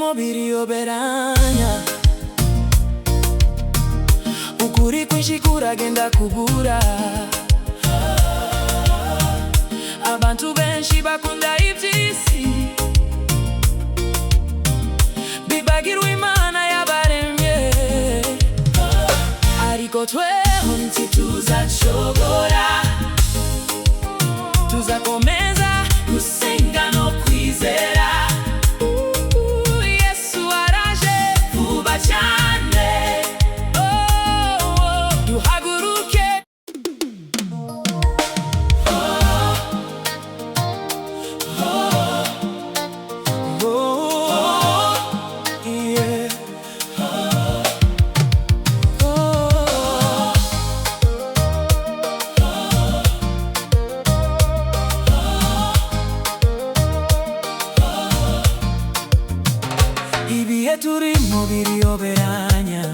turimo birioberanya, ukuri kwinshi kuragenda kubura. Abantu benshi bakunda iby'isi, bibagirwa Imana yabaremye. Ariko tweho ntituzacogora, tuzakomeza gusenga no kwizera. Yesu araje vuba cyane, duhaguruke. Ibihe turimo birioberanya,